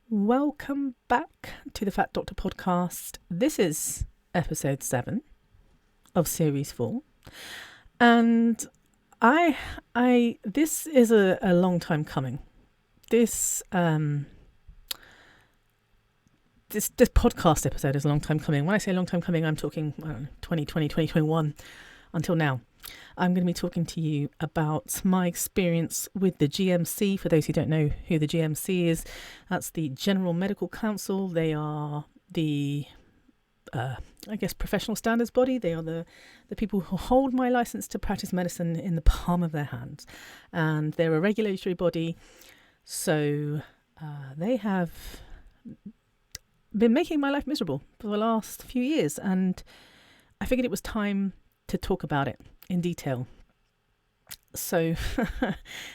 Welcome back to the Fat Doctor podcast. This is episode 7 of series 4. And this is a long time coming. This podcast episode is a long time coming. When I say long time coming, I'm talking 2020, 2021 until now. I'm going to be talking to you about my experience with the GMC. For those who don't know who the GMC is, that's the General Medical Council. They are the, professional standards body. They are the people who hold my license to practice medicine in the palm of their hands. And they're a regulatory body. So they have been making my life miserable for the last few years. And I figured it was time to talk about it in detail. So this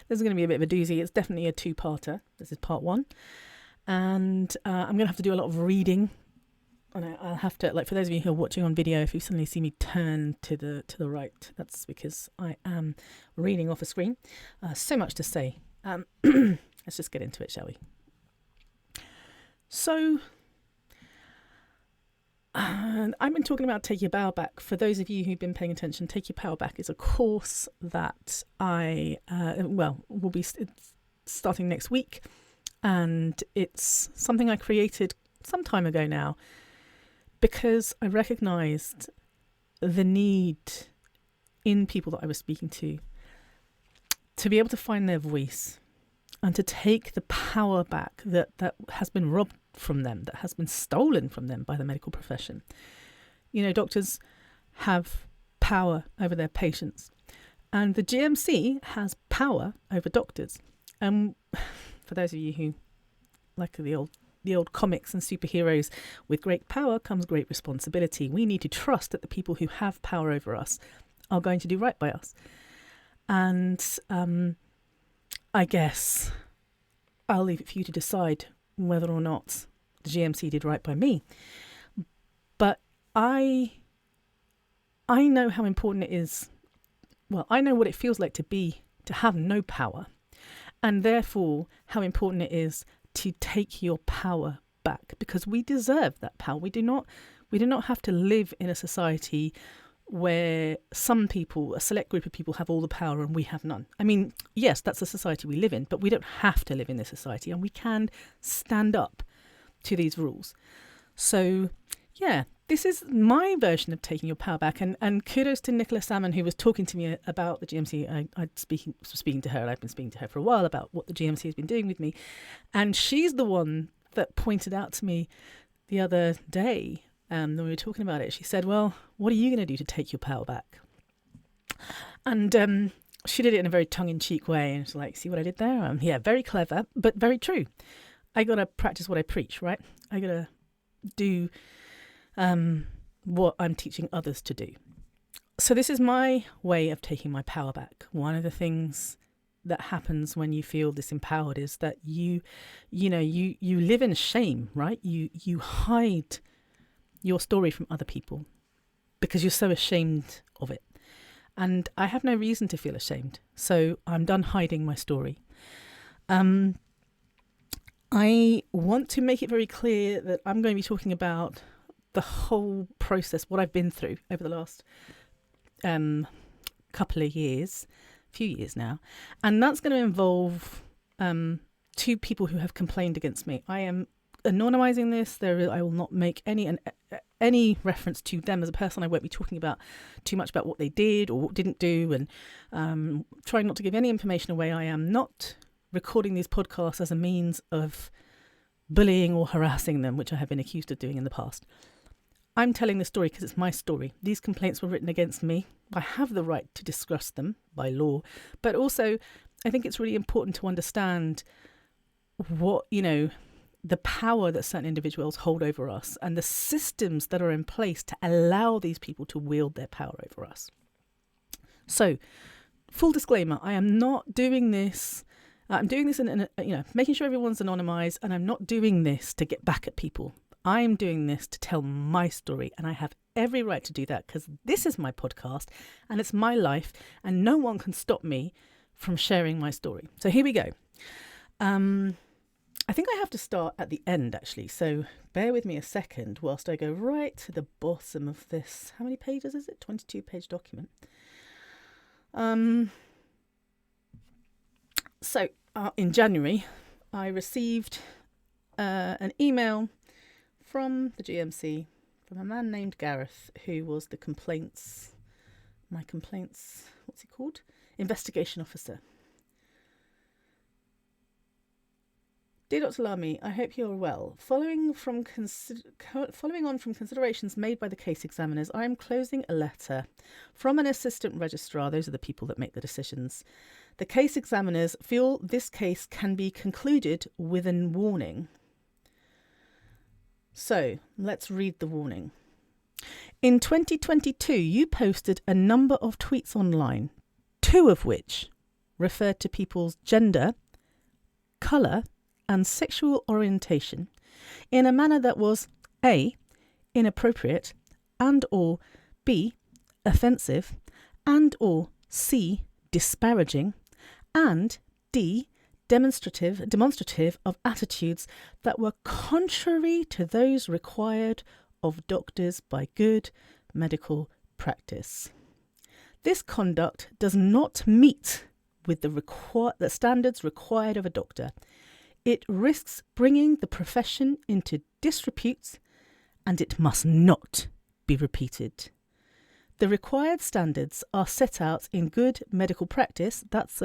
is going to be a bit of a doozy. It's definitely a two-parter. This is part 1. And I'm going to have to do a lot of reading. And I'll have to, for those of you who are watching on video, if you suddenly see me turn to the right, that's because I am reading off a screen. So much to say. Let's just get into it, shall we? So I've been talking about Take Your Power Back. For those of you who've been paying attention, Take Your Power Back is a course that I will be starting next week, and it's something I created some time ago now because I recognised the need in people that I was speaking to be able to find their voice and to take the power back that has been robbed from them, that has been stolen from them by the medical profession. You know, doctors have power over their patients, and the GMC has power over doctors. For those of you who like the old comics and superheroes, with great power comes great responsibility. We need to trust that the people who have power over us are going to do right by us. And I guess I'll leave it for you to decide whether or not the GMC did right by me. But I know how important it is. Well, I know what it feels like to have no power, and therefore how important it is to take your power back, because we deserve that power. We do not have to live in a society where some people, a select group of people, have all the power and we have none. I mean, yes, that's the society we live in, but we don't have to live in this society, and we can stand up to these rules. So, yeah, this is my version of taking your power back. And kudos to Nicola Salmon, who was talking to me about the GMC. I was speaking to her, and I've been speaking to her for a while about what the GMC has been doing with me. And she's the one that pointed out to me the other day, when we were talking about it, she said, well, what are you going to do to take your power back? And she did it in a very tongue-in-cheek way. And she's like, see what I did there? Yeah, very clever, but very true. I got to practice what I preach, right? I got to do what I'm teaching others to do. So this is my way of taking my power back. One of the things that happens when you feel disempowered is that you live in shame, right? You hide your story from other people because you're so ashamed of it. And I have no reason to feel ashamed. So I'm done hiding my story. I want to make it very clear that I'm going to be talking about the whole process, what I've been through over the last couple of years, few years now. And that's going to involve 2 people who have complained against me. I am anonymizing this. I will not make any reference to them as a person. I won't be talking about too much about what they did or what didn't do, and trying not to give any information away. I am not recording these podcasts as a means of bullying or harassing them, which I have been accused of doing in the past. I'm telling the story because it's my story. These complaints were written against me. I have the right to discuss them by law, but also I think it's really important to understand what, the power that certain individuals hold over us and the systems that are in place to allow these people to wield their power over us. So, full disclaimer, I am not doing this. I'm doing this in making sure everyone's anonymized, and I'm not doing this to get back at people. I'm doing this to tell my story, and I have every right to do that because this is my podcast and it's my life, and no one can stop me from sharing my story. So here we go. I think I have to start at the end, actually. So bear with me a second whilst I go right to the bottom of this. How many pages is it? 22-page document. So in January, I received an email from the GMC from a man named Gareth, who was the what's he called? Investigation officer. Dear Dr. Lamy, I hope you are well. Following on from considerations made by the case examiners, I am closing a letter from an assistant registrar. Those are the people that make the decisions. The case examiners feel this case can be concluded with a warning. So, let's read the warning. In 2022, you posted a number of tweets online, 2 of which referred to people's gender, colour, and sexual orientation in a manner that was A, inappropriate, and or B, offensive, and or C, disparaging, and D, demonstrative of attitudes that were contrary to those required of doctors by good medical practice. This conduct does not meet with the standards required of a doctor. It risks bringing the profession into disrepute, and it must not be repeated. The required standards are set out in good medical practice. That's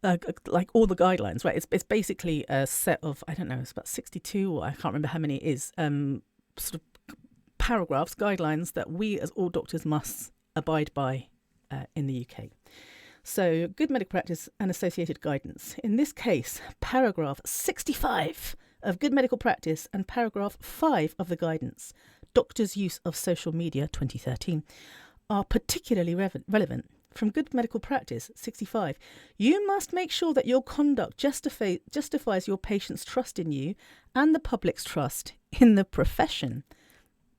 like all the guidelines, right? It's basically a set of, I don't know, it's about 62, or I can't remember how many it is, sort of paragraphs, guidelines that we as all doctors must abide by in the UK. So, good medical practice and associated guidance. In this case, paragraph 65 of good medical practice and paragraph 5 of the guidance, Doctors' Use of Social Media 2013, are particularly relevant. From good medical practice 65, you must make sure that your conduct justifies your patient's trust in you and the public's trust in the profession.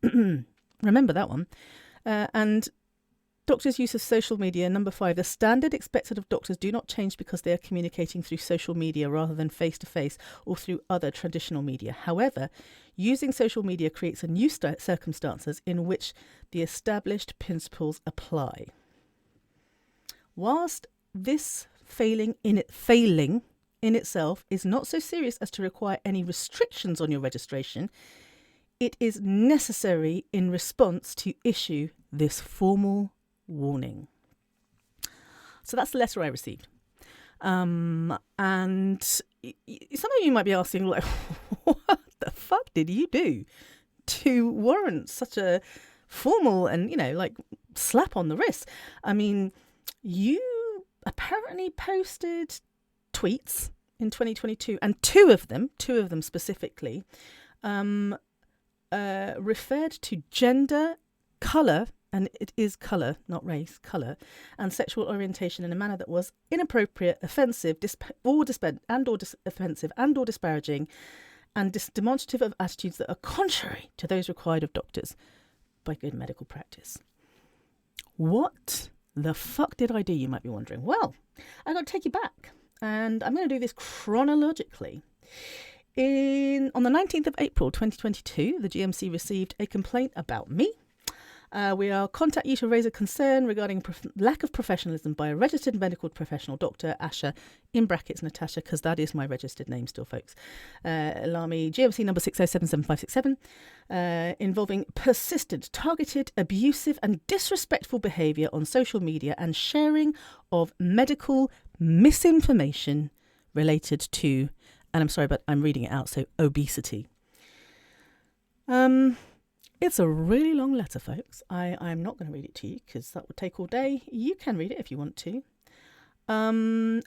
Remember that one. And Doctors' use of social media, number 5, the standard expected of doctors do not change because they are communicating through social media rather than face-to-face or through other traditional media. However, using social media creates a new circumstances in which the established principles apply. Whilst this failing in itself is not so serious as to require any restrictions on your registration, it is necessary in response to issue this formal warning. So that's the letter I received. And some of you might be asking, like, what the fuck did you do to warrant such a formal and, like, slap on the wrist? I mean, you apparently posted tweets in 2022, and two of them specifically, referred to gender, colour, and it is colour, not race, colour, and sexual orientation in a manner that was inappropriate, offensive, offensive and or disparaging, and demonstrative of attitudes that are contrary to those required of doctors by good medical practice. What the fuck did I do, you might be wondering? Well, I'm going to take you back, and I'm going to do this chronologically. On the 19th of April 2022, the GMC received a complaint about me. We are contact you to raise a concern regarding lack of professionalism by a registered medical professional, Dr. Asha, in brackets Natasha, because that is my registered name still, folks. Lamy, GMC number 6077567, involving persistent, targeted, abusive and disrespectful behaviour on social media and sharing of medical misinformation related to, and I'm sorry, but I'm reading it out, so obesity. It's a really long letter, folks. I'm not going to read it to you because that would take all day. You can read it if you want to. I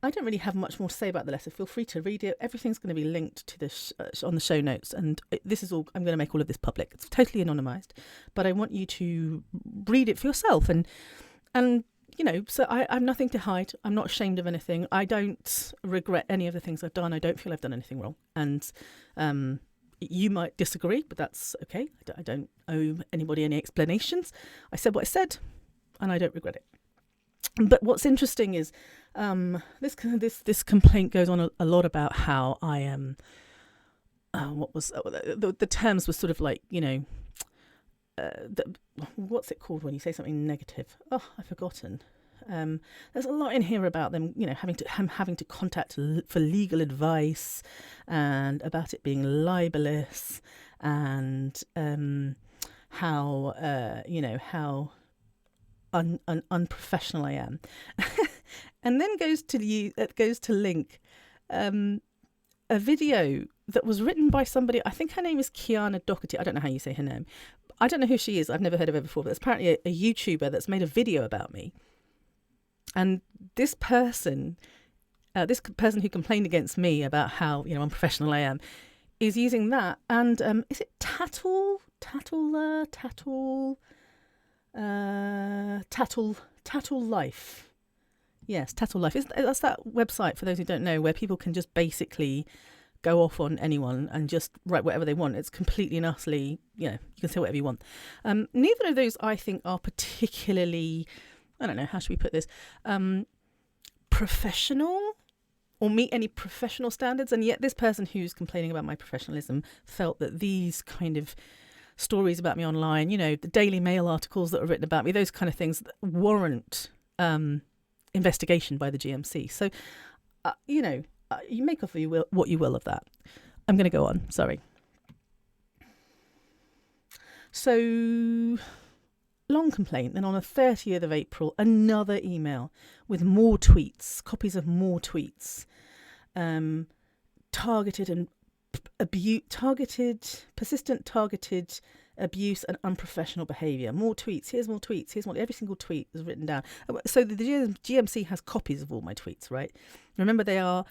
don't really have much more to say about the letter. Feel free to read it. Everything's going to be linked to this on the show notes. And this is all, I'm going to make all of this public. It's totally anonymized, but I want you to read it for yourself. And so I'm nothing to hide. I'm not ashamed of anything. I don't regret any of the things I've done. I don't feel I've done anything wrong. And you might disagree, but that's okay. I don't owe anybody any explanations. I said what I said, and I don't regret it. But what's interesting is this complaint goes on a lot about how I am. What was the terms were sort of like, what's it called when you say something negative? Oh, I've forgotten. There's a lot in here about them, having to contact for legal advice, and about it being libelous, and how unprofessional I am, and then goes to link a video that was written by somebody. I think her name is Kiana Doherty. I don't know how you say her name. I don't know who she is. I've never heard of her before, but it's apparently a YouTuber that's made a video about me. And this person who complained against me about how unprofessional I am, is using that. And is it Tattle Life? Yes, Tattle Life. That's that website, for those who don't know, where people can just basically go off on anyone and just write whatever they want. It's completely and utterly, you can say whatever you want. Neither of those, I think, are particularly, I don't know, how should we put this, professional or meet any professional standards. And yet this person who's complaining about my professionalism felt that these kind of stories about me online, the Daily Mail articles that are written about me, those kind of things warrant investigation by the GMC. So, you make of what you will of that. I'm going to go on. Sorry. So, long complaint. Then on the 30th of April, another email with more tweets, copies of more tweets, persistent targeted abuse and unprofessional behaviour. More tweets. Here's more tweets. Here's more. Every single tweet is written down. So the GMC has copies of all my tweets, right? Remember, they are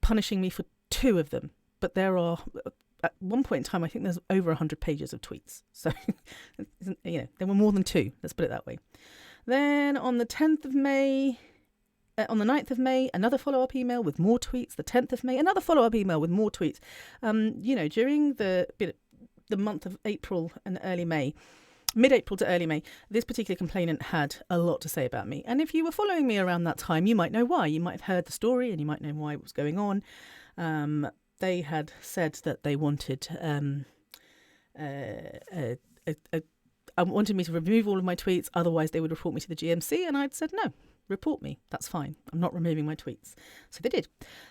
punishing me for 2 of them, but there are, at one point in time, I think there's over 100 pages of tweets. So, there were more than 2. Let's put it that way. Then on the 10th of May, on the 9th of May, another follow-up email with more tweets. The 10th of May, another follow-up email with more tweets. During the month of April and early May, mid-April to early May, this particular complainant had a lot to say about me. And if you were following me around that time, you might know why. You might have heard the story and you might know why it was going on. They had said that they wanted wanted me to remove all of my tweets, otherwise they would report me to the GMC. And I'd said, no, report me. That's fine. I'm not removing my tweets. So they did.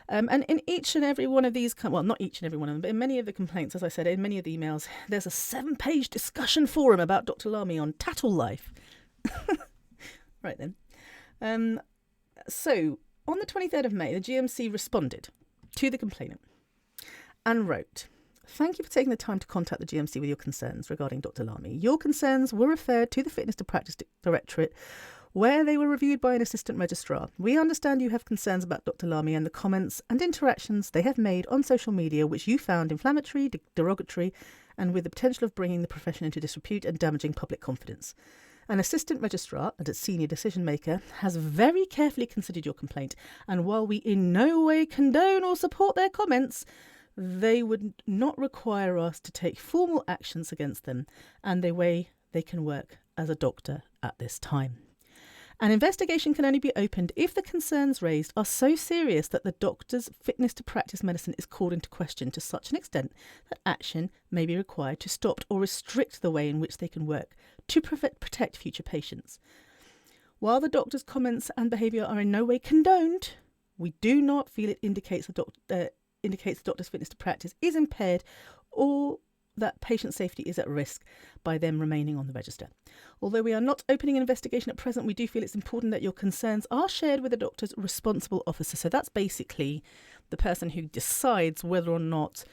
And in each and every one of these, well, not each and every one of them, but in many of the complaints, as I said, in many of the emails, there's a 7-page discussion forum about Dr. Lamy on Tattle Life. Right then. So on the 23rd of May, the GMC responded to the complainant and wrote, "Thank you for taking the time to contact the GMC with your concerns regarding Dr. Lamy. Your concerns were referred to the Fitness to Practice Directorate, where they were reviewed by an assistant registrar. We understand you have concerns about Dr. Lamy and the comments and interactions they have made on social media, which you found inflammatory, derogatory, and with the potential of bringing the profession into disrepute and damaging public confidence. An assistant registrar and a senior decision maker has very carefully considered your complaint, and while we in no way condone or support their comments, they would not require us to take formal actions against them and the way they can work as a doctor at this time. An investigation can only be opened if the concerns raised are so serious that the doctor's fitness to practice medicine is called into question to such an extent that action may be required to stop or restrict the way in which they can work to protect future patients. While the doctor's comments and behaviour are in no way condoned, we do not feel it indicates the doctor's fitness to practice is impaired or that patient safety is at risk by them remaining on the register. Although we are not opening an investigation at present, we do feel it's important that your concerns are shared with the doctor's responsible officer." So that's basically the person who decides whether or not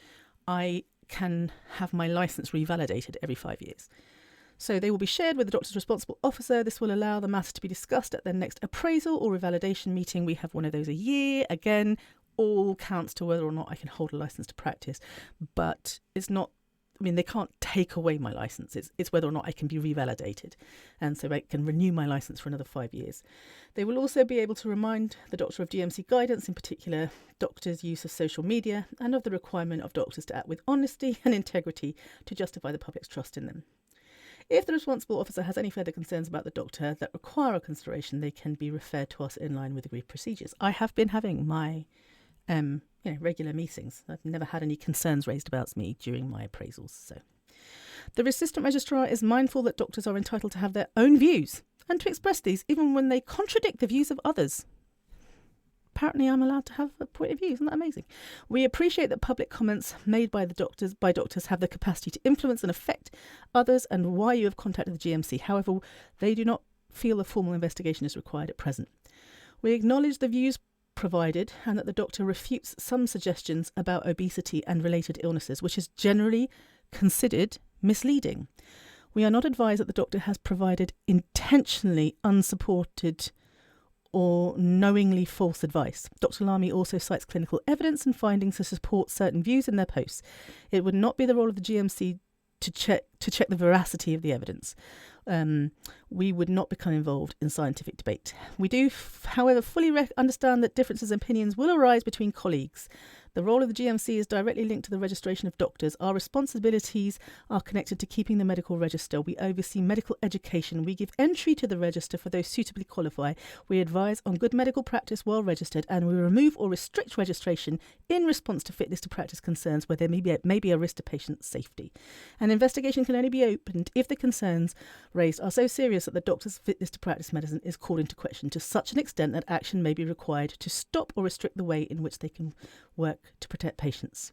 I can have my licence revalidated every 5 years. So they will be shared with the doctor's responsible officer. This will allow the matter to be discussed at their next appraisal or revalidation meeting. We have one of those a year. Again, all counts to whether or not I can hold a licence to practice. But it's not, they can't take away my licence. It's whether or not I can be revalidated. And so I can renew my licence for another 5 years. They will also be able to remind the doctor of GMC guidance, in particular doctors' use of social media, and of the requirement of doctors to act with honesty and integrity to justify the public's trust in them. If the responsible officer has any further concerns about the doctor that require a consideration, they can be referred to us in line with agreed procedures. I have been having my regular meetings. I've never had any concerns raised about me during my appraisals. So the assistant registrar is mindful that doctors are entitled to have their own views and to express these even when they contradict the views of others. Apparently I'm allowed to have a point of view. Isn't that amazing? We appreciate that public comments made by doctors have the capacity to influence and affect others and why you have contacted the GMC. However, they do not feel a formal investigation is required at present. We acknowledge the views provided and that the doctor refutes some suggestions about obesity and related illnesses, which is generally considered misleading. We are not advised that the doctor has provided intentionally unsupported or knowingly false advice. Dr. Lamy also cites clinical evidence and findings to support certain views in their posts. It would not be the role of the GMC to check the veracity of the evidence. We would not become involved in scientific debate. We do, however, fully understand that differences in opinions will arise between colleagues. The role of the GMC is directly linked to the registration of doctors. Our responsibilities are connected to keeping the medical register. We oversee medical education. We give entry to the register for those suitably qualify. We advise on good medical practice while registered, and we remove or restrict registration in response to fitness to practice concerns where there may be a risk to patient safety. An investigation can only be opened if the concerns raised are so serious that the doctor's fitness to practice medicine is called into question to such an extent that action may be required to stop or restrict the way in which they can work to protect patients.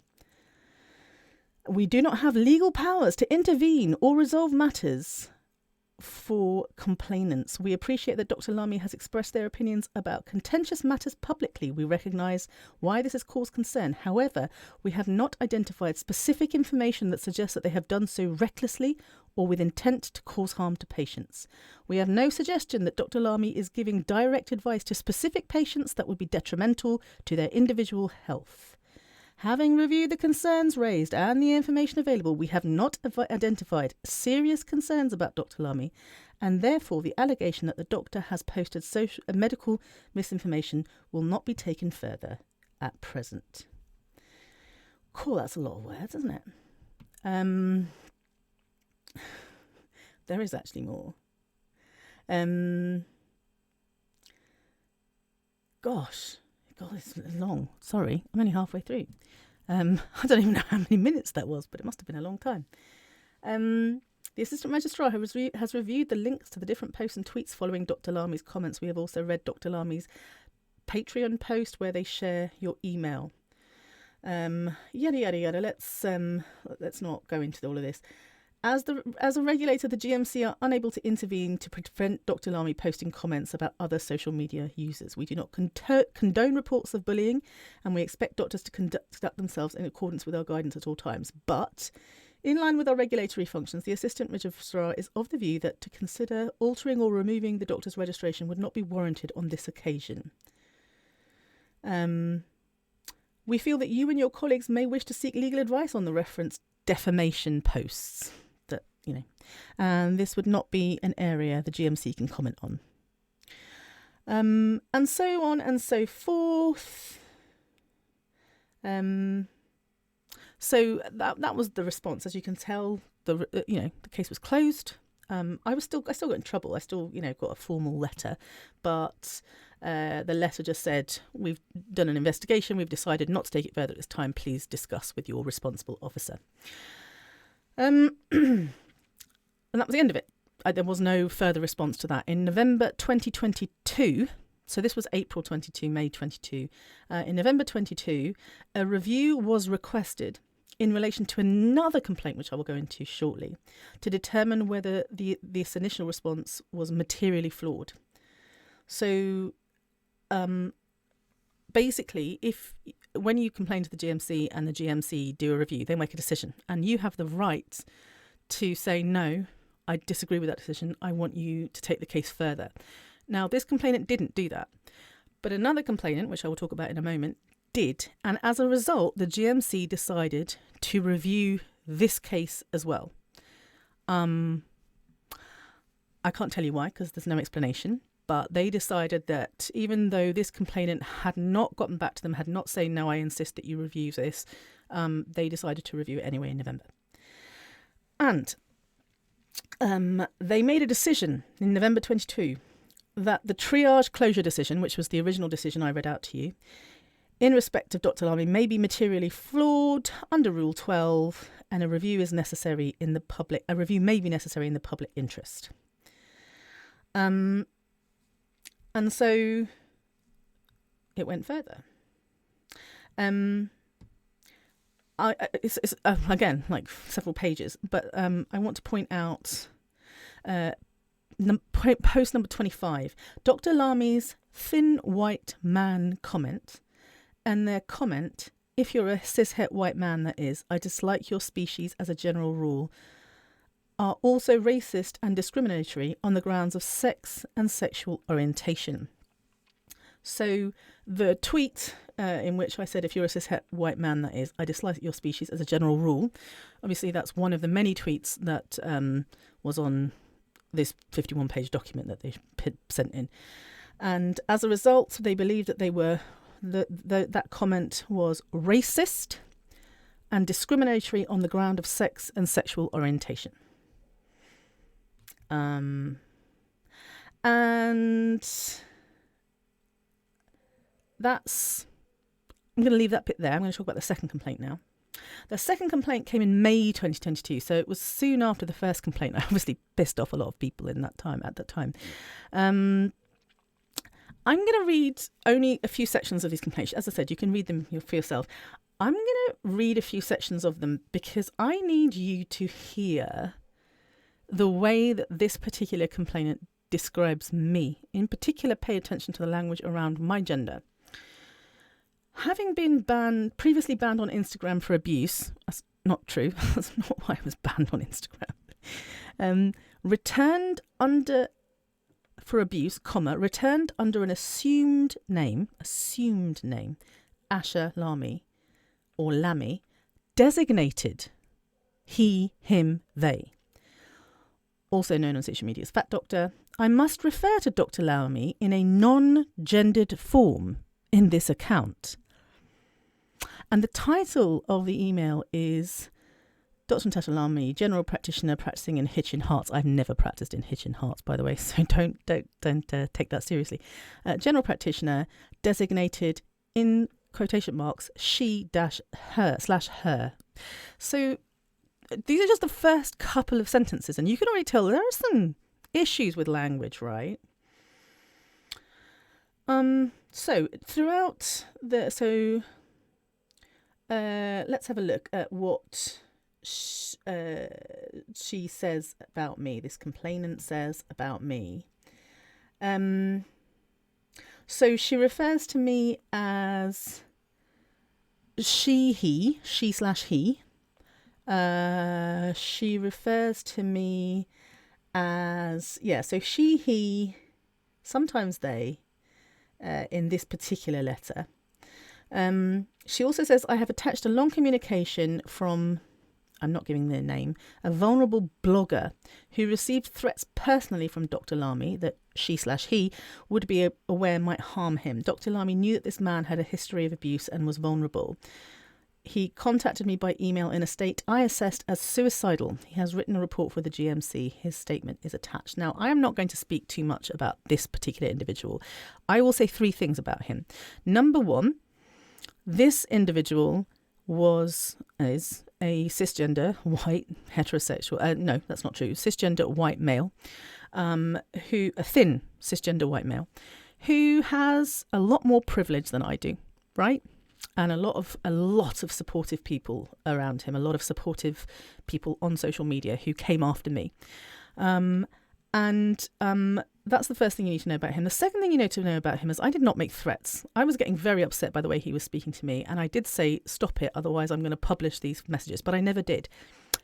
We do not have legal powers to intervene or resolve matters for complainants. We appreciate that Dr. Lamy has expressed their opinions about contentious matters publicly. We recognise why this has caused concern. However, we have not identified specific information that suggests that they have done so recklessly or with intent to cause harm to patients. We have no suggestion that Dr. Lamy is giving direct advice to specific patients that would be detrimental to their individual health. Having reviewed the concerns raised and the information available, we have not identified serious concerns about Dr. Lamy, and therefore the allegation that the doctor has posted medical misinformation will not be taken further at present. Cool, that's a lot of words, isn't it? There is actually more. Gosh, it's long. Sorry, I'm only halfway through. I don't even know how many minutes that was, but it must have been a long time. The Assistant Registrar has reviewed the links to the different posts and tweets following Dr. Lamy's comments. We have also read Dr. Lamy's Patreon post where they share your email. Yada, yada, yada. Let's not go into all of this. As a regulator, the GMC are unable to intervene to prevent Dr. Lamy posting comments about other social media users. We do not condone reports of bullying, and we expect doctors to conduct themselves in accordance with our guidance at all times. But, in line with our regulatory functions, the Assistant Registrar is of the view that to consider altering or removing the doctor's registration would not be warranted on this occasion. We feel that you and your colleagues may wish to seek legal advice on the referenced defamation posts. And this would not be an area the GMC can comment on. And so on and so forth. So that was the response. As you can tell, the case was closed. I still got in trouble. I still, got a formal letter, but the letter just said, we've done an investigation. We've decided not to take it further at this time. Please discuss with your responsible officer. And that was the end of it. There was no further response to that. In November 2022, so this was April 22, May 22. In November 22, a review was requested in relation to another complaint, which I will go into shortly, to determine whether this initial response was materially flawed. So basically, when you complain to the GMC and the GMC do a review, they make a decision, and you have the right to say, no, I disagree with that decision. I want you to take the case further. Now, this complainant didn't do that, but another complainant, which I will talk about in a moment, did. And as a result, the GMC decided to review this case as well. I can't tell you why, because there's no explanation. But they decided that even though this complainant had not gotten back to them, had not said, no, I insist that you review this, they decided to review it anyway in November. And they made a decision in November 22 that the triage closure decision, which was the original decision I read out to you, in respect of Dr. Lamy may be materially flawed under Rule 12, and a review is necessary in the public. A review may be necessary in the public interest. And so it went further. It's again like several pages, but I want to point out post number 25, Dr. Lamy's thin white man comment. And their comment, if you're a cishet white man, that is, I dislike your species as a general rule, are also racist and discriminatory on the grounds of sex and sexual orientation. So the tweet in which I said, if you're a cishet white man, that is, I dislike your species as a general rule. Obviously, that's one of the many tweets that was on this 51-page document that they sent in. And as a result, they believed that they were that comment was racist and discriminatory on the ground of sex and sexual orientation. And that's, I'm going to leave that bit there. I'm going to talk about the second complaint now. The second complaint came in May 2022, so it was soon after the first complaint. I obviously pissed off a lot of people at that time. I'm going to read only a few sections of these complaints. As I said, you can read them for yourself. I'm going to read a few sections of them because I need you to hear the way that this particular complainant describes me. In particular, pay attention to the language around my gender. Having been previously banned on Instagram for abuse, that's not true. That's not why I was banned on Instagram. Returned under an assumed name, Asher Lamy, or Lamy, designated he, him, they, also known on social media as Fat Doctor. I must refer to Dr. Lamy in a non-gendered form in this account. And the title of the email is Dr. Natasha Lamy, general practitioner practicing in Hitchin Hearts. I've never practiced in Hitchin Hearts, by the way, so don't take that seriously. General practitioner, designated in quotation marks she-her/her. So these are just the first couple of sentences, and you can already tell there are some issues with language, right? So throughout let's have a look at what she says about me, this complainant says about me. So she refers to me as she/he. She refers to me as, so she, he, sometimes they, in this particular letter. She also says, I have attached a long communication from, I'm not giving their name, a vulnerable blogger who received threats personally from Dr. Lamy that she/he would be aware might harm him. Dr. Lamy knew that this man had a history of abuse and was vulnerable. He contacted me by email in a state I assessed as suicidal. He has written a report for the GMC. His statement is attached. Now, I am not going to speak too much about this particular individual. I will say three things about him. Number one, this individual is a cisgender, white, heterosexual, no, that's not true, cisgender white male, a thin cisgender white male, who has a lot more privilege than I do, right? And a lot of supportive people around him, a lot of supportive people on social media who came after me. That's the first thing you need to know about him. The second thing you need to know about him is I did not make threats. I was getting very upset by the way he was speaking to me, and I did say, stop it, otherwise I'm going to publish these messages, but I never did.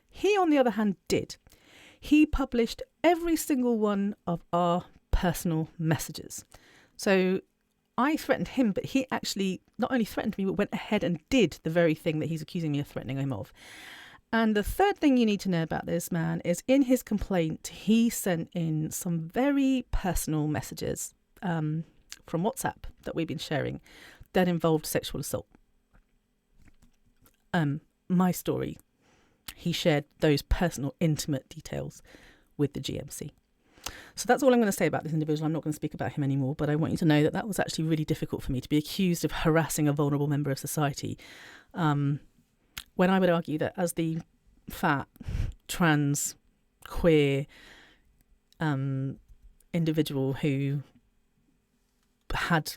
He, on the other hand, did. He published every single one of our personal messages. So I threatened him, but he actually not only threatened me, but went ahead and did the very thing that he's accusing me of threatening him of. And the third thing you need to know about this man is in his complaint, he sent in some very personal messages from WhatsApp that we've been sharing that involved sexual assault. My story, he shared those personal, intimate details with the GMC. So that's all I'm going to say about this individual. I'm not going to speak about him anymore, but I want you to know that that was actually really difficult for me to be accused of harassing a vulnerable member of society, when I would argue that as the fat, trans, queer individual who had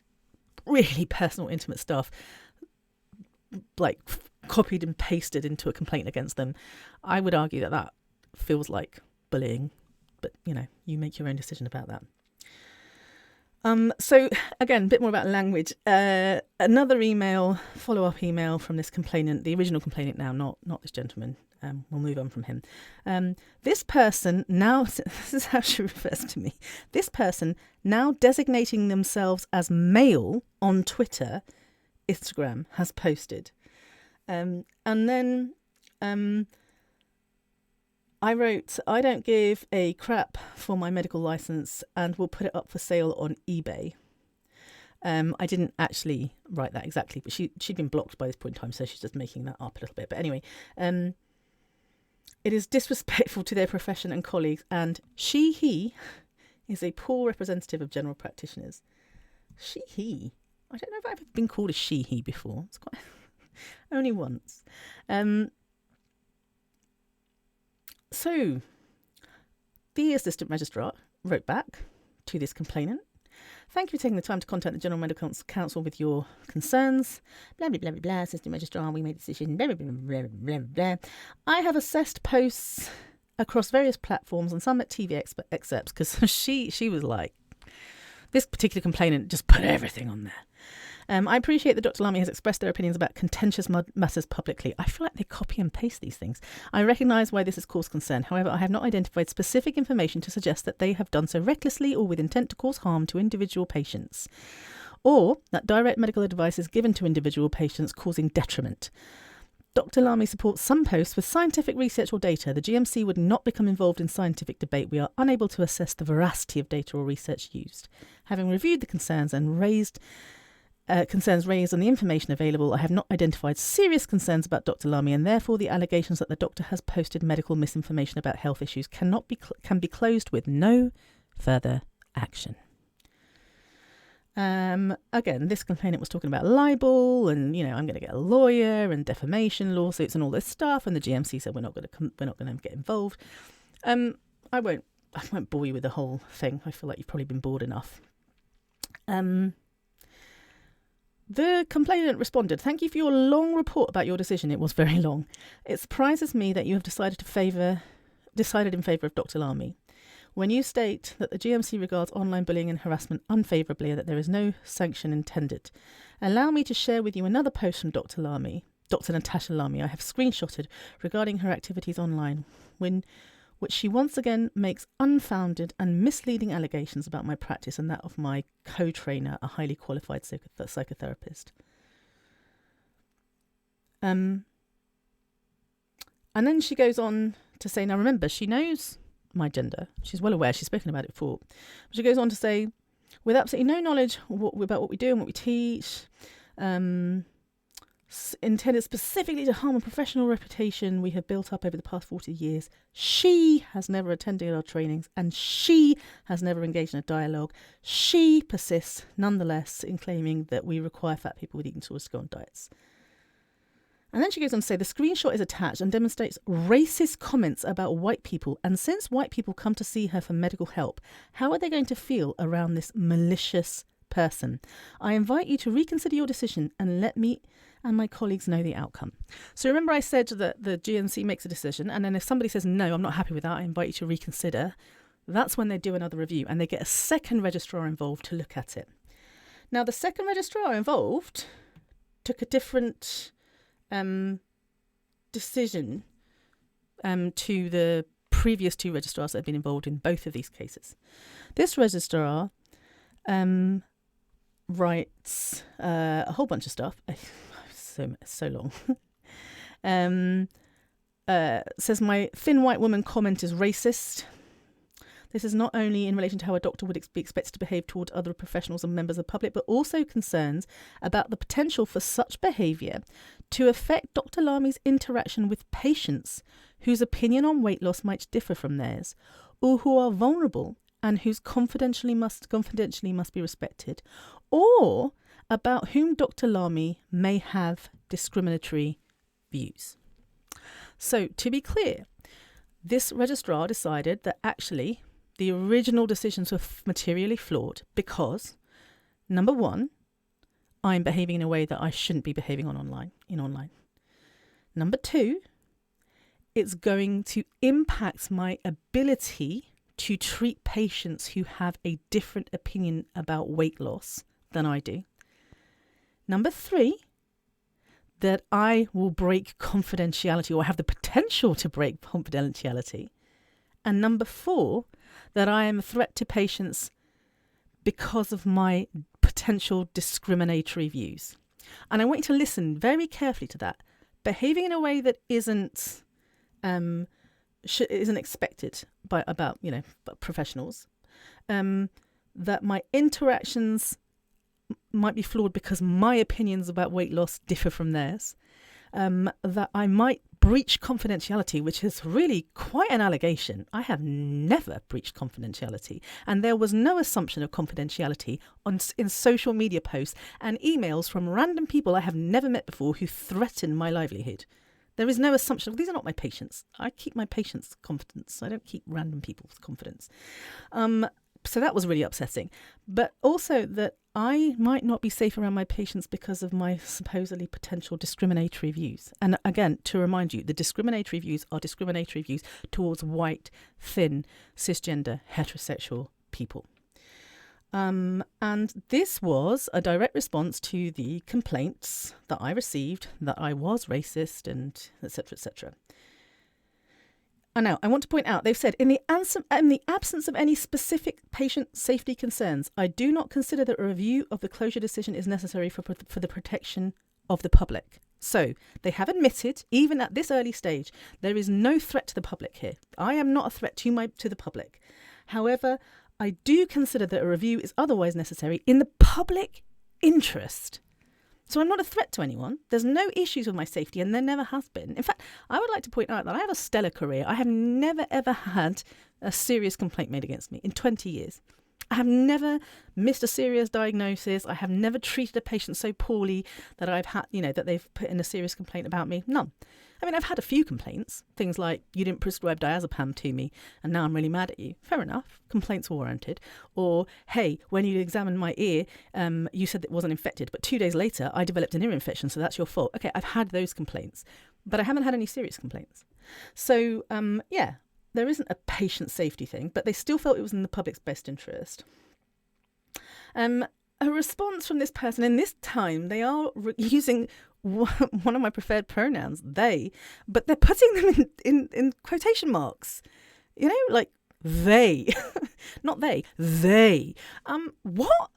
really personal, intimate stuff like copied and pasted into a complaint against them, I would argue that that feels like bullying. But, you make your own decision about that. So, again, a bit more about language. Another follow-up email from this complainant, the original complainant now, not this gentleman. We'll move on from him. This person now, this is how she refers to me, this person now designating themselves as male on Twitter, Instagram, has posted. And then I wrote, I don't give a crap for my medical license and will put it up for sale on eBay. I didn't actually write that exactly, but she'd been blocked by this point in time, so she's just making that up a little bit. But anyway, it is disrespectful to their profession and colleagues, and he is a poor representative of general practitioners. He. I don't know if I've ever been called a he before. It's quite only once. So, the Assistant Registrar wrote back to this complainant. Thank you for taking the time to contact the General Medical Council with your concerns. Blah, blah, blah, blah, blah. Assistant Registrar, we made a decision. Blah, blah, blah, blah, blah, blah. I have assessed posts across various platforms and some at TV excerpts because she was like, this particular complainant just put everything on there. I appreciate that Dr. Lamy has expressed their opinions about contentious matters publicly. I feel like they copy and paste these things. I recognise why this has caused concern. However, I have not identified specific information to suggest that they have done so recklessly or with intent to cause harm to individual patients, or that direct medical advice is given to individual patients causing detriment. Dr. Lamy supports some posts with scientific research or data. The GMC would not become involved in scientific debate. We are unable to assess the veracity of data or research used. Having reviewed the concerns and concerns raised on the information available, I have not identified serious concerns about Dr. Lamy, and therefore the allegations that the doctor has posted medical misinformation about health issues can be closed with no further action. Again, this complainant was talking about libel and, I'm going to get a lawyer and defamation lawsuits and all this stuff. And the GMC said, we're not going to get involved. I won't bore you with the whole thing. I feel like you've probably been bored enough. The complainant responded, thank you for your long report about your decision. It was very long. It surprises me that you have decided in favour of Dr. Lamy. When you state that the GMC regards online bullying and harassment unfavourably and that there is no sanction intended, allow me to share with you another post from Dr. Natasha Lamy I have screenshotted regarding her activities online, which she once again makes unfounded and misleading allegations about my practice and that of my co-trainer, a highly qualified psychotherapist. And then she goes on to say, now remember, she knows my gender. She's well aware. She's spoken about it before. But she goes on to say, with absolutely no knowledge about what we do and what we teach, intended specifically to harm a professional reputation we have built up over the past 40 years. She has never attended our trainings and she has never engaged in a dialogue. She persists, nonetheless, in claiming that we require fat people with eating disorders to go on diets. And then she goes on to say, the screenshot is attached and demonstrates racist comments about white people. And since white people come to see her for medical help, how are they going to feel around this malicious person? I invite you to reconsider your decision and let me and my colleagues know the outcome. So remember I said that the GMC makes a decision, and then if somebody says, no, I'm not happy with that, I invite you to reconsider. That's when they do another review and they get a second registrar involved to look at it. Now, the second registrar involved took a different decision to the previous two registrars that have been involved in both of these cases. This registrar writes a whole bunch of stuff. So long. Says my thin white woman comment is racist. This is not only in relation to how a doctor would be expected to behave towards other professionals and members of the public, but also concerns about the potential for such behaviour to affect Dr. Lamy's interaction with patients whose opinion on weight loss might differ from theirs, or who are vulnerable and whose confidentially must be respected, or about whom Dr. Lamy may have discriminatory views. So, to be clear, this registrar decided that actually the original decisions were materially flawed because, number one, I'm behaving in a way that I shouldn't be behaving online. Number two, it's going to impact my ability to treat patients who have a different opinion about weight loss than I do. Number three, that I will break confidentiality or have the potential to break confidentiality. And number four, that I am a threat to patients because of my potential discriminatory views. And I want you to listen very carefully to that. Behaving in a way that isn't expected by professionals. That my interactions might be flawed because my opinions about weight loss differ from theirs. That I might breach confidentiality, which is really quite an allegation. I have never breached confidentiality, and there was no assumption of confidentiality in social media posts and emails from random people I have never met before who threaten my livelihood. There is no assumption. These are not my patients. I keep my patients' confidence. I don't keep random people's confidence. So that was really upsetting. But also that I might not be safe around my patients because of my supposedly potential discriminatory views. And again, to remind you, the discriminatory views are discriminatory views towards white, thin, cisgender, heterosexual people. And this was a direct response to the complaints that I received that I was racist and etc., etc. And now I want to point out, they've said, in the absence of any specific patient safety concerns, I do not consider that a review of the closure decision is necessary for the protection of the public. So they have admitted, even at this early stage, there is no threat to the public here. I am not a threat to the public. However, I do consider that a review is otherwise necessary in the public interest. So I'm not a threat to anyone. There's no issues with my safety, and there never has been. In fact, I would like to point out that I have a stellar career. I have never, ever had a serious complaint made against me in 20 years. I have never missed a serious diagnosis. I have never treated a patient so poorly that I've had, that they've put in a serious complaint about me. None. I mean, I've had a few complaints. Things like, you didn't prescribe diazepam to me, and now I'm really mad at you. Fair enough. Complaints are warranted. Or, hey, when you examined my ear, you said it wasn't infected, but 2 days later, I developed an ear infection, so that's your fault. Okay, I've had those complaints, but I haven't had any serious complaints. So, there isn't a patient safety thing, but they still felt it was in the public's best interest. A response from this person, in this time, they are using one of my preferred pronouns, they, but they're putting them in quotation marks, like they, not they. What?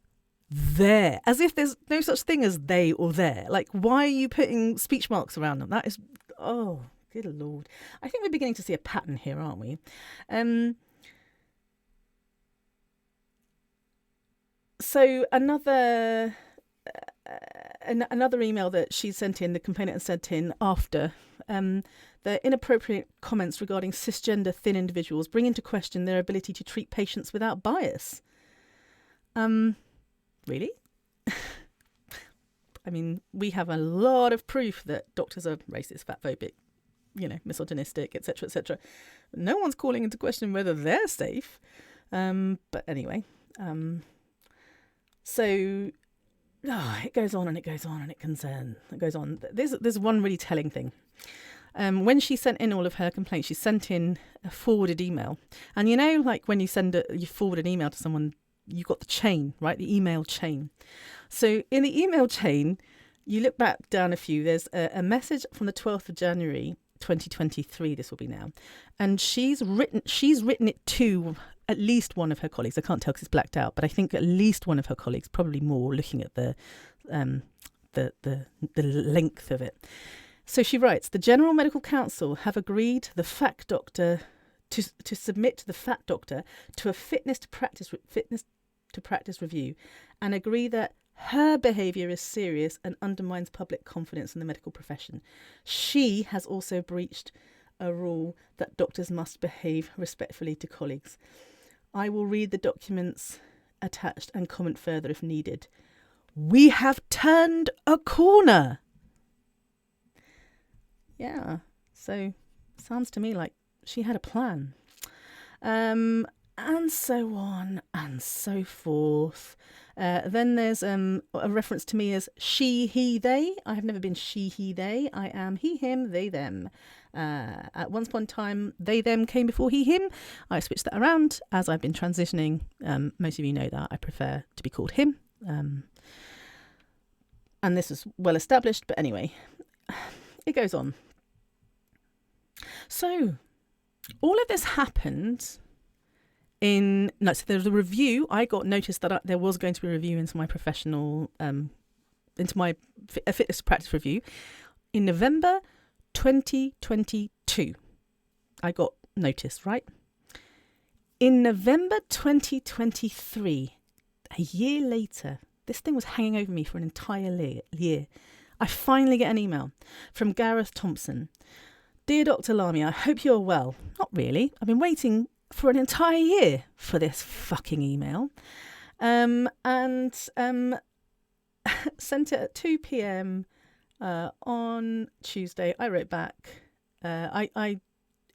There, as if there's no such thing as they or there. Like, why are you putting speech marks around them? That is, oh, good Lord. I think we're beginning to see a pattern here, aren't we? So another email that she sent in, the complainant sent in after the inappropriate comments regarding cisgender thin individuals bring into question their ability to treat patients without bias. Really? I mean, we have a lot of proof that doctors are racist, fatphobic, misogynistic, etc., etc. No one's calling into question whether they're safe. But anyway, so it goes on and it goes on and it goes on. There's one really telling thing. When she sent in all of her complaints, she sent in a forwarded email. And like when you forward an email to someone, you got the chain, right? The email chain. So in the email chain, you look back down a few, there's a message from the 12th of January, 2023, this will be now. And she's written it to at least one of her colleagues. I can't tell because it's blacked out, but I think at least one of her colleagues, probably more, looking at the length of it. So she writes, the General Medical Council have agreed the FAC doctor to submit the FAT doctor to a fitness to practice review and agree that her behaviour is serious and undermines public confidence in the medical profession. She has also breached a rule that doctors must behave respectfully to colleagues. I will read the documents attached and comment further if needed. We have turned a corner. Yeah, so sounds to me like she had a plan. And so on and so forth. Then there's a reference to me as she, he, they. I have never been she, he, they. I am he, him, they, them. At once upon a time, they, them came before he, him. I switched that around as I've been transitioning. Most of you know that I prefer to be called him. And this is well established, but anyway, it goes on. So all of this happened so there was a review. I got notice that there was going to be a review into my professional, into my fitness practice review in November 2022. I got notice, right? In November 2023, a year later, this thing was hanging over me for an entire year. I finally get an email from Gareth Thompson. Dear Dr. Lamia, I hope you're well. Not really. I've been waiting for an entire year for this fucking email. And sent it at 2 p.m. On Tuesday. I wrote back. I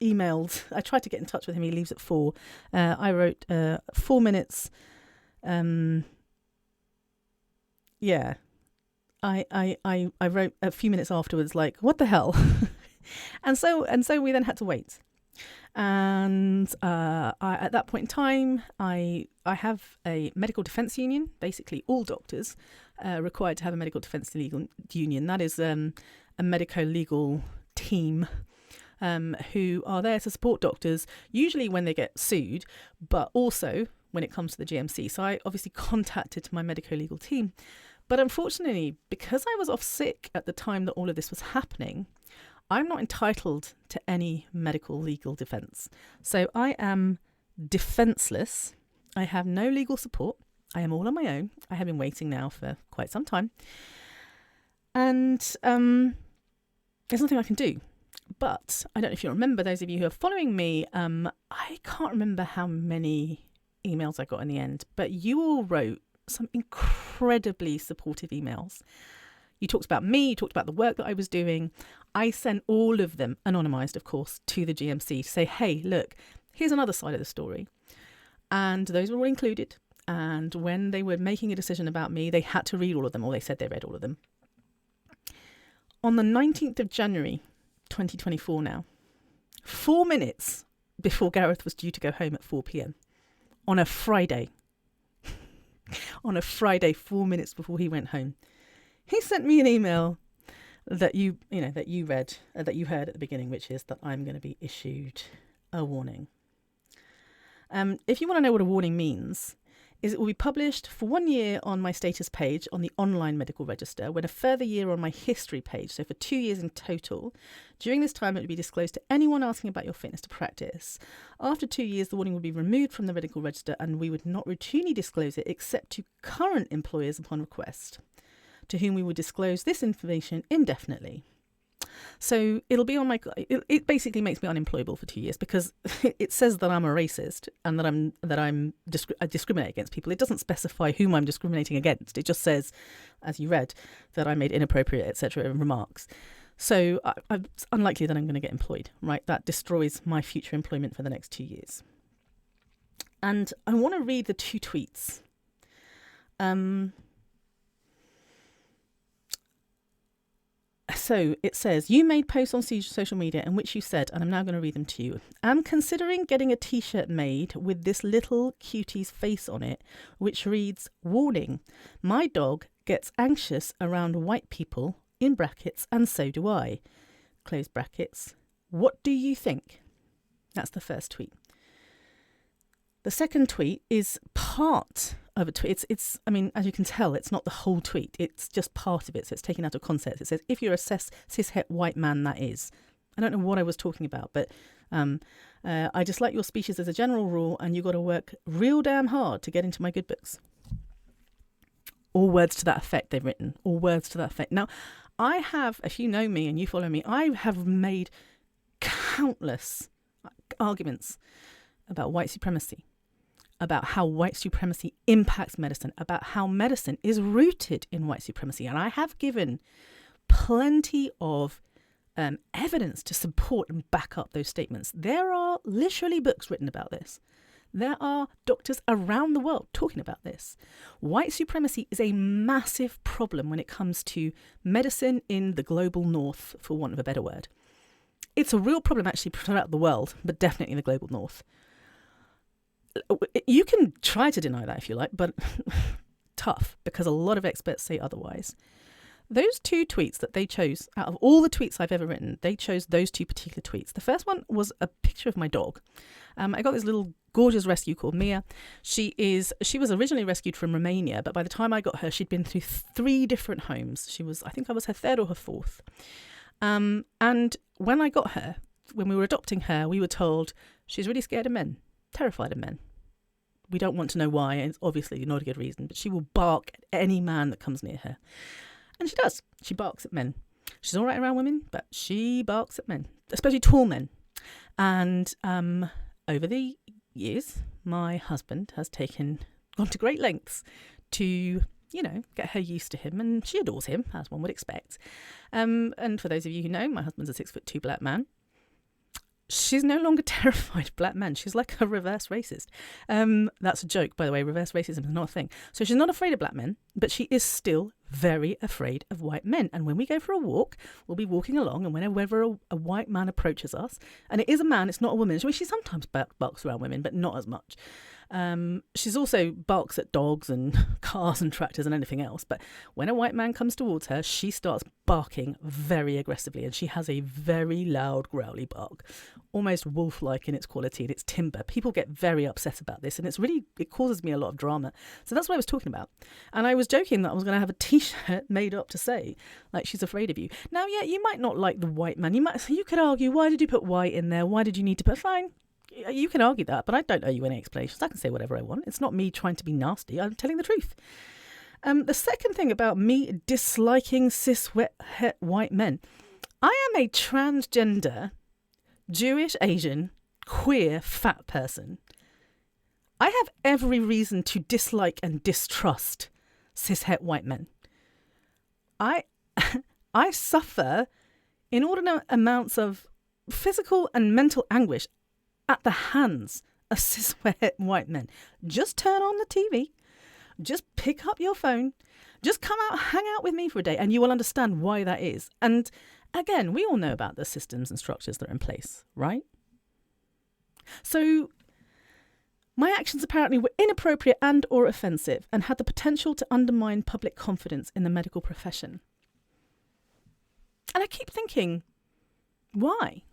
emailed. I tried to get in touch with him. He leaves at 4. I wrote 4 minutes. Yeah. I wrote a few minutes afterwards, like, what the hell? and so we then had to wait. And at that point in time, I have a medical defence union. Basically, all doctors are required to have a medical defence legal union. That is a medico-legal team who are there to support doctors, usually when they get sued, but also when it comes to the GMC. So I obviously contacted my medico-legal team. But unfortunately, because I was off sick at the time that all of this was happening, I'm not entitled to any medical legal defence. So I am defenceless. I have no legal support. I am all on my own. I have been waiting now for quite some time. And there's nothing I can do. But I don't know if you remember, those of you who are following me, I can't remember how many emails I got in the end, but you all wrote some incredibly supportive emails. You talked about me, you talked about the work that I was doing. I sent all of them, anonymised of course, to the GMC to say, hey, look, here's another side of the story. And those were all included. And when they were making a decision about me, they had to read all of them, or they said they read all of them. On the 19th of January, 2024 now, 4 minutes before Gareth was due to go home at 4 p.m, on a Friday, 4 minutes before he went home, he sent me an email that you read, that you heard at the beginning, which is that I'm going to be issued a warning. If you want to know what a warning means, is it will be published for 1 year on my status page on the online medical register, when a further year on my history page, so for 2 years in total. During this time, it will be disclosed to anyone asking about your fitness to practice. After 2 years, the warning will be removed from the medical register, and we would not routinely disclose it except to current employers upon request, to whom we would disclose this information indefinitely. So it'll be on my. It basically makes me unemployable for 2 years, because it says that I'm a racist and that I discriminate against people. It doesn't specify whom I'm discriminating against. It just says, as you read, that I made inappropriate, etc. remarks. So it's unlikely that I'm going to get employed. Right, that destroys my future employment for the next 2 years. And I want to read the 2 tweets. So it says, you made posts on social media in which you said, and I'm now going to read them to you. I'm considering getting a t-shirt made with this little cutie's face on it, which reads, warning, my dog gets anxious around white people, in brackets, and so do I. Close brackets. What do you think? That's the first tweet. The second tweet is part of a tweet. It's I mean, as you can tell, it's not the whole tweet. It's just part of it. So it's taken out of context. It says, if you're a cis-het white man, that is. I don't know what I was talking about, but I dislike your species as a general rule, and you got to work real damn hard to get into my good books. All words to that effect they've written. All words to that effect. Now, I have, if you know me and you follow me, I have made countless arguments about white supremacy, about how white supremacy impacts medicine, about how medicine is rooted in white supremacy. And I have given plenty of evidence to support and back up those statements. There are literally books written about this. There are doctors around the world talking about this. White supremacy is a massive problem when it comes to medicine in the global north, for want of a better word. It's a real problem actually throughout the world, but definitely in the global north. You can try to deny that if you like, but tough, because a lot of experts say otherwise. Those two tweets that they chose, out of all the tweets I've ever written, they chose those two particular tweets. The first one was a picture of my dog. I got this little gorgeous rescue called Mia. She was originally rescued from Romania, but by the time I got her, she'd been through 3 different homes. I think I was her 3rd or her 4th. And when I got her, when we were adopting her, we were told she's really scared of men, terrified of men. We don't want to know why, and it's obviously not a good reason, but she will bark at any man that comes near her. And she does. She barks at men. She's all right around women, but she barks at men, especially tall men. And over the years, my husband has gone to great lengths to, get her used to him. And she adores him, as one would expect. And for those of you who know, my husband's a 6'2" black man. She's no longer terrified of black men. She's like a reverse racist. That's a joke, by the way. Reverse racism is not a thing. So she's not afraid of black men, but she is still very afraid of white men. And when we go for a walk, we'll be walking along, and whenever a white man approaches us, and it is a man, it's not a woman. She sometimes barks around women, but not as much. She's also barks at dogs and cars and tractors and anything else. But when a white man comes towards her, she starts barking very aggressively, and she has a very loud, growly bark, almost wolf-like in its quality and its timbre. People get very upset about this, and it causes me a lot of drama. So that's what I was talking about. And I was joking that I was going to have a T-shirt made up to say, like, she's afraid of you. Now, yeah, you might not like the white man. You could argue, why did you put white in there? Why did you need to put fine? You can argue that, but I don't owe you any explanations. I can say whatever I want. It's not me trying to be nasty. I'm telling the truth. The second thing about me disliking cis white men, I am a transgender, Jewish, Asian, queer, fat person. I have every reason to dislike and distrust cis-het white men. I suffer inordinate amounts of physical and mental anguish at the hands of cis-het white men. Just turn on the TV. Just pick up your phone. Just come out, hang out with me for a day, and you will understand why that is. And again, we all know about the systems and structures that are in place, right? So my actions apparently were inappropriate and or offensive and had the potential to undermine public confidence in the medical profession. And I keep thinking, why?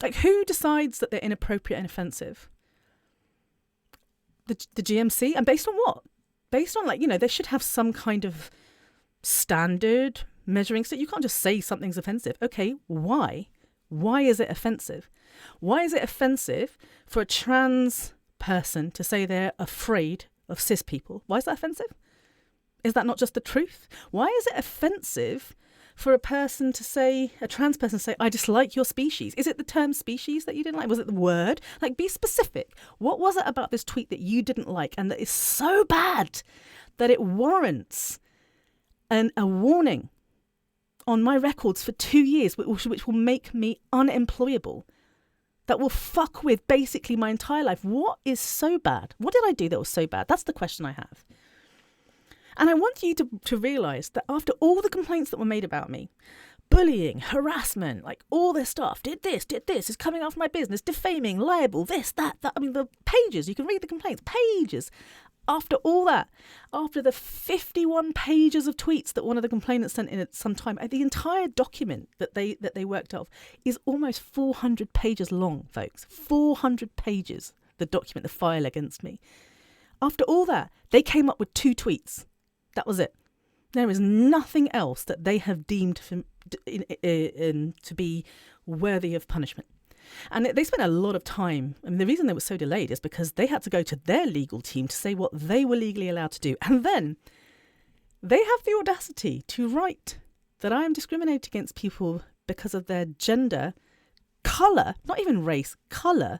Like, who decides that they're inappropriate and offensive? The GMC? And based on what? Based on, they should have some kind of standard measuring stick. You can't just say something's offensive. Okay, why? Why is it offensive? Why is it offensive for a trans person to say they're afraid of cis people? Why is that offensive? Is that not just the truth? Why is it offensive for a trans person to say, I dislike your species? Is it the term species that you didn't like? Was it the word? Be specific. What was it about this tweet that you didn't like and that is so bad that it warrants a warning on my records for 2 years, which will make me unemployable, that will fuck with basically my entire life? What is so bad? What did I do that was so bad? That's the question I have. And I want you to realise that after all the complaints that were made about me, bullying, harassment, all this stuff, did this, is coming after my business, defaming, libel, this, that. I mean, the pages, you can read the complaints, pages. After all that, after the 51 pages of tweets that one of the complainants sent in at some time, the entire document that they worked off is almost 400 pages long, folks. 400 pages, the document, the file against me. After all that, they came up with 2 tweets. That was it. There is nothing else that they have deemed to be worthy of punishment. And they spent a lot of time. I mean, the reason they were so delayed is because they had to go to their legal team to say what they were legally allowed to do. And then they have the audacity to write that I am discriminating against people because of their gender colour, not even race, colour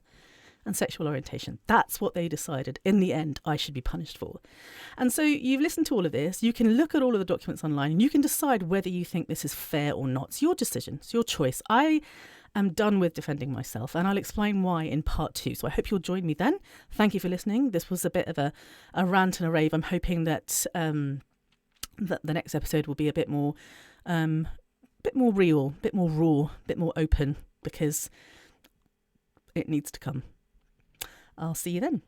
and sexual orientation. That's what they decided in the end I should be punished for. And so you've listened to all of this. You can look at all of the documents online and you can decide whether you think this is fair or not. It's your decision. It's your choice. I am done with defending myself, and I'll explain why in part 2. So I hope you'll join me then. Thank you for listening. This was a bit of a rant and a rave. I'm hoping that that the next episode will be a bit more real, a bit more raw, a bit more open, because it needs to come. I'll see you then.